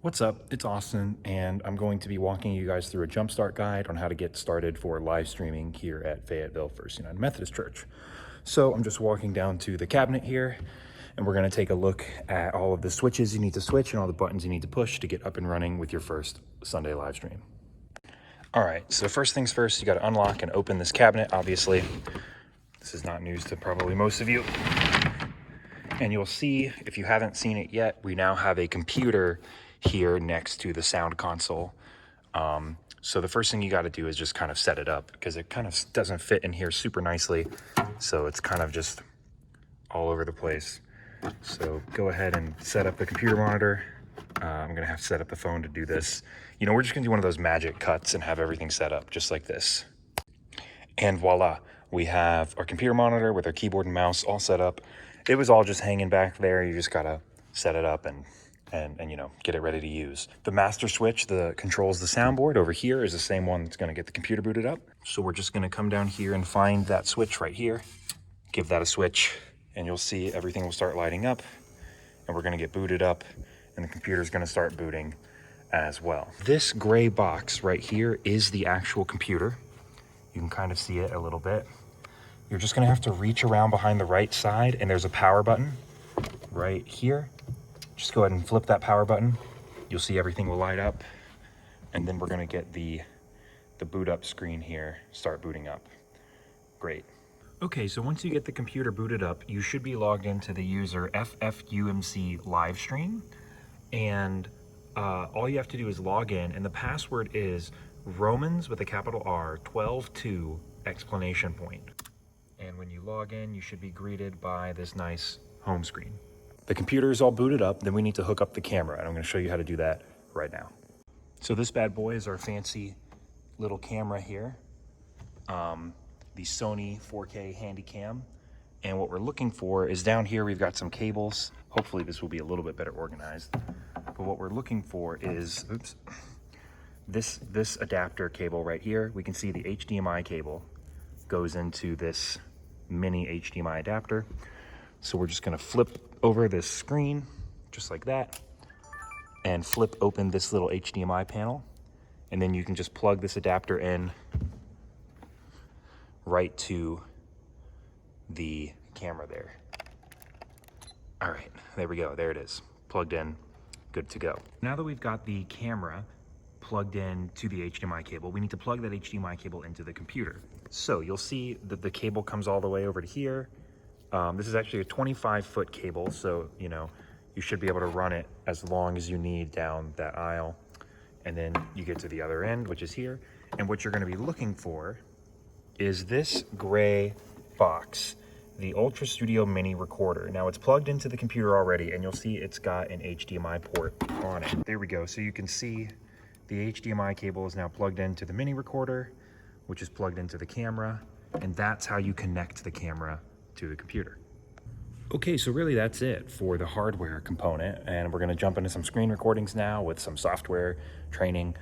What's up? It's Austin, and I'm going to be walking you guys through a jumpstart guide on how to get started for live streaming here at Fayetteville First United Methodist Church. So I'm just walking down to the cabinet here, and we're going to take a look at all of the switches you need to switch and all the buttons you need to push to get up and running with your first Sunday live stream. All right, so first things first, you got to unlock and open this cabinet, obviously. This is not news to probably most of you. And you'll see, if you haven't seen it yet, we now have a computer here next to the sound console. So the first thing you got to do is just kind of set it up, because it kind of doesn't fit in here super nicely. So it's kind of just all over the place. So go ahead and set up the computer monitor. I'm going to have to set up the phone to do this. You know, we're just going to do one of those magic cuts and have everything set up just like this. And voila, we have our computer monitor with our keyboard and mouse all set up. It was all just hanging back there. You just got to set it up and you know, get it ready to use. The master switch that controls the soundboard over here is the same one that's going to get the computer booted up. So we're just going to come down here and find that switch right here, give that a switch, and you'll see everything will start lighting up, and we're going to get booted up, and the computer's going to start booting as well. This gray box right here is the actual computer. You can kind of see it a little bit. You're just going to have to reach around behind the right side, and there's a power button right here. Just go ahead and flip that power button. You'll see everything will light up, and then we're going to get the boot up screen here start booting up. Great. Okay, so once you get the computer booted up, you should be logged into the user FFUMC live stream, and all you have to do is log in, and the password is Romans with a capital R 12:2 exclamation point. And when you log in, you should be greeted by this nice home screen. The computer is all booted up, then we need to hook up the camera, and I'm going to show you how to do that right now. So this bad boy is our fancy little camera here, the Sony 4K Handycam. And what we're looking for is down here, we've got some cables. Hopefully this will be a little bit better organized. But what we're looking for is, this adapter cable right here. We can see the HDMI cable goes into this mini HDMI adapter. So we're just gonna flip over this screen, just like that, and flip open this little HDMI panel. And then you can just plug this adapter in right to the camera there. All right, there we go, there it is, plugged in, good to go. Now that we've got the camera plugged in to the HDMI cable, we need to plug that HDMI cable into the computer. So you'll see that the cable comes all the way over to here. This is actually a 25-foot cable, so you know you should be able to run it as long as you need down that aisle. And then you get to the other end, which is here. And what you're going to be looking for is this gray box, the Ultra Studio Mini Recorder. Now it's plugged into the computer already, and you'll see it's got an HDMI port on it. There we go. So you can see the HDMI cable is now plugged into the Mini Recorder, which is plugged into the camera, and that's how you connect the camera to the computer. Okay, so really that's it for the hardware component, and we're going to jump into some screen recordings now with some software training.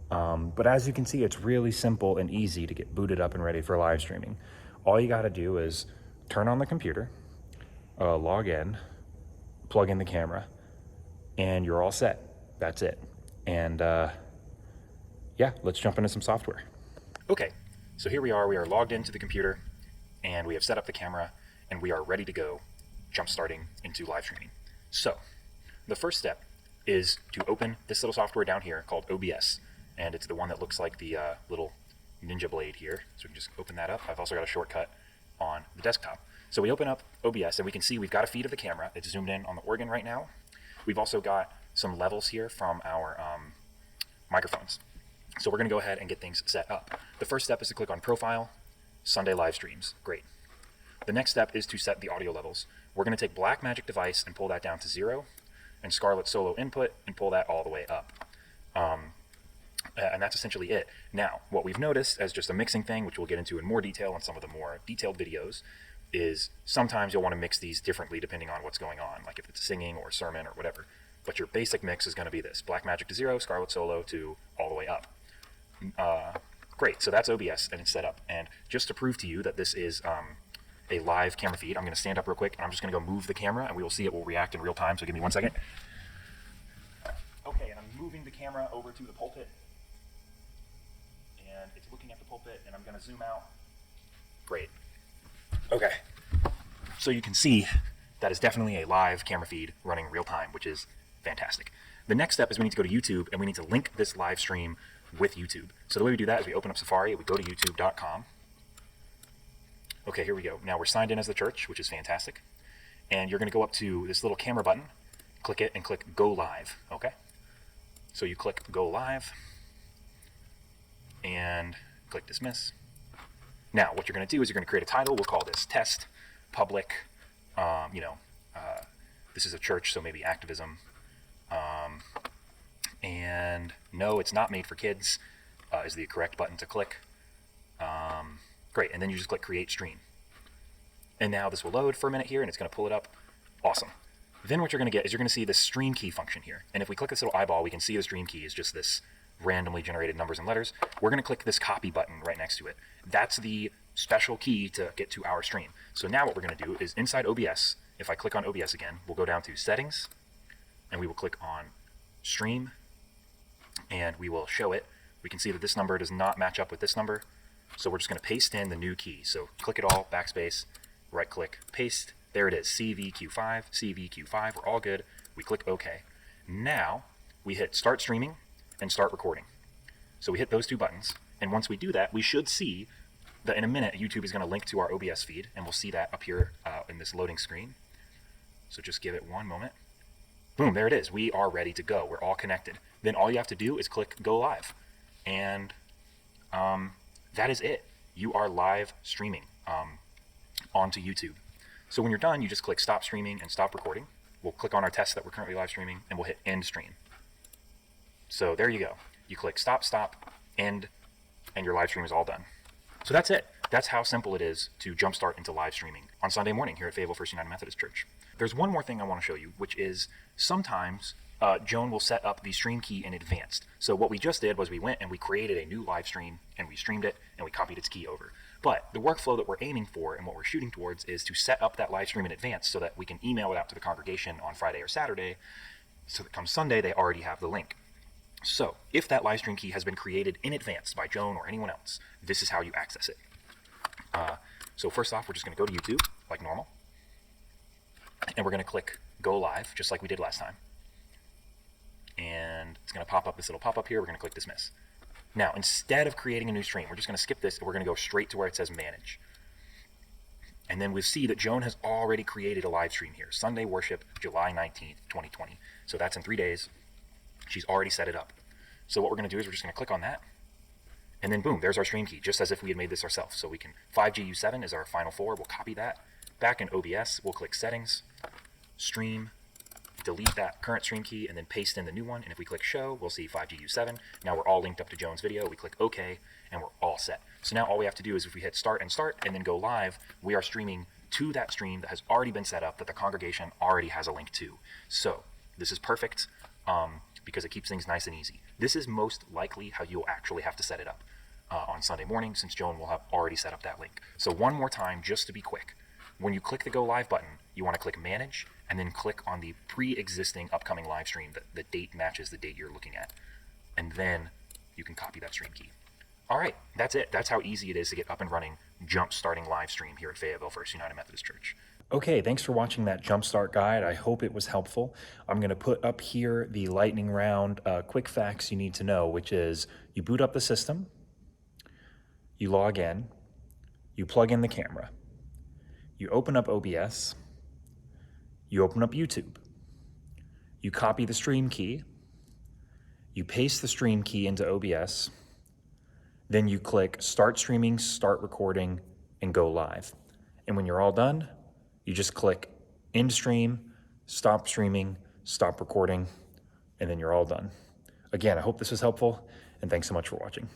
But as you can see, it's really simple and easy to get booted up and ready for live streaming. All you got to do is turn on the computer, log in, plug in the camera, and you're all set. That's it. And yeah, let's jump into some software. Okay, so here we are logged into the computer, and we have set up the camera, and we are ready to go jump starting into live streaming. So the first step is to open this little software down here called OBS, and it's the one that looks like the little ninja blade here. So we can just open that up. I've also got a shortcut on the desktop. So we open up OBS, and we can see we've got a feed of the camera. It's zoomed in on the organ right now. We've also got some levels here from our microphones. So we're going to go ahead and get things set up. The first step is to click on Profile, Sunday Live Streams. Great. The next step is to set the audio levels. We're going to take Blackmagic Device and pull that down to 0, and Scarlett Solo Input and pull that all the way up. And that's essentially it. Now, what we've noticed as just a mixing thing, which we'll get into in more detail in some of the more detailed videos, is sometimes you'll want to mix these differently depending on what's going on, like if it's singing or sermon or whatever. But your basic mix is going to be this: Blackmagic to 0, Scarlett Solo to all the way up. Great, so that's OBS and it's set up. And just to prove to you that this is a live camera feed, I'm going to stand up real quick and I'm just going to go move the camera, and we will see it will react in real time. So give me 1 second. Okay, and I'm camera over to the pulpit, and it's looking at the pulpit, and I'm going to zoom out. Great. Okay. So you can see that is definitely a live camera feed running real time, which is fantastic. The next step is we need to go to YouTube, and we need to link this live stream with YouTube. So the way we do that is we open up Safari, we go to youtube.com. Okay, here we go. Now we're signed in as the church, which is fantastic. And you're going to go up to this little camera button, click it, and click Go Live, okay? So you click Go Live, and click Dismiss. Now, what you're going to do is you're going to create a title. We'll call this Test, Public, this is a church, so maybe activism. And no, it's not made for kids, is the correct button to click. Great, and then you just click Create Stream. And now this will load for a minute here, and it's going to pull it up. Awesome. Then what you're going to get is you're going to see this stream key function here. And if we click this little eyeball, we can see the stream key is just this randomly generated numbers and letters. We're going to click this copy button right next to it. That's the special key to get to our stream. So now what we're going to do is inside OBS, if I click on OBS again, we'll go down to Settings, and we will click on Stream, and we will show it. We can see that this number does not match up with this number, so we're just going to paste in the new key. So click it all, backspace, right click, paste. There it is, CVQ5, CVQ5, we're all good. We click OK. Now we hit Start Streaming and Start Recording. So we hit those two buttons, and once we do that, we should see that in a minute YouTube is going to link to our OBS feed, and we'll see that up here in this loading screen. So just give it one moment. Boom, there it is. We are ready to go. We're all connected. Then all you have to do is click Go Live, and that is it. You are live streaming onto YouTube. So when you're done, you just click Stop Streaming and Stop Recording. We'll click on our test that we're currently live streaming, and we'll hit End Stream. So there you go. You click Stop, Stop, End, and your live stream is all done. So that's it. That's how simple it is to jumpstart into live streaming on Sunday morning here at Fayetteville First United Methodist Church. There's one more thing I want to show you, which is sometimes Joan will set up the stream key in advance. So what we just did was we went and we created a new live stream, and we streamed it, and we copied its key over. But the workflow that we're aiming for and what we're shooting towards is to set up that live stream in advance so that we can email it out to the congregation on Friday or Saturday, so that come Sunday they already have the link. So if that live stream key has been created in advance by Joan or anyone else, this is how you access it. So first off, we're just going to go to YouTube like normal, and we're going to click Go Live just like we did last time. And it's going to pop up this little pop-up here. We're going to click Dismiss. Now, instead of creating a new stream, we're just going to skip this, and we're going to go straight to where it says Manage. And then we see that Joan has already created a live stream here, Sunday Worship, July 19th, 2020. So that's in 3 days. She's already set it up. So what we're going to do is we're just going to click on that, and then boom, there's our stream key, just as if we had made this ourselves. So we can, 5GU7 is our final four. We'll copy that. Back in OBS, we'll click Settings, Stream, delete that current stream key, and then paste in the new one. And if we click Show, we'll see 5GU7. Now we're all linked up to Joan's video. We click OK, and we're all set. So now all we have to do is if we hit Start and then go live, we are streaming to that stream that has already been set up, that the congregation already has a link to. So this is perfect because it keeps things nice and easy. This is most likely how you'll actually have to set it up on Sunday morning, since Joan will have already set up that link. So one more time, just to be quick. When you click the Go Live button, you want to click Manage, and then click on the pre-existing upcoming live stream that the date matches the date you're looking at. And then you can copy that stream key. All right, that's it. That's how easy it is to get up and running, jump-starting live stream here at Fayetteville First United Methodist Church. Okay, thanks for watching that Jumpstart guide. I hope it was helpful. I'm going to put up here the lightning round quick facts you need to know, which is you boot up the system, you log in, you plug in the camera, you open up OBS, you open up YouTube, you copy the stream key, you paste the stream key into OBS, then you click Start Streaming, Start Recording, and Go Live. And when you're all done, you just click End Stream, Stop Streaming, Stop Recording, and then you're all done. Again, I hope this was helpful, and thanks so much for watching.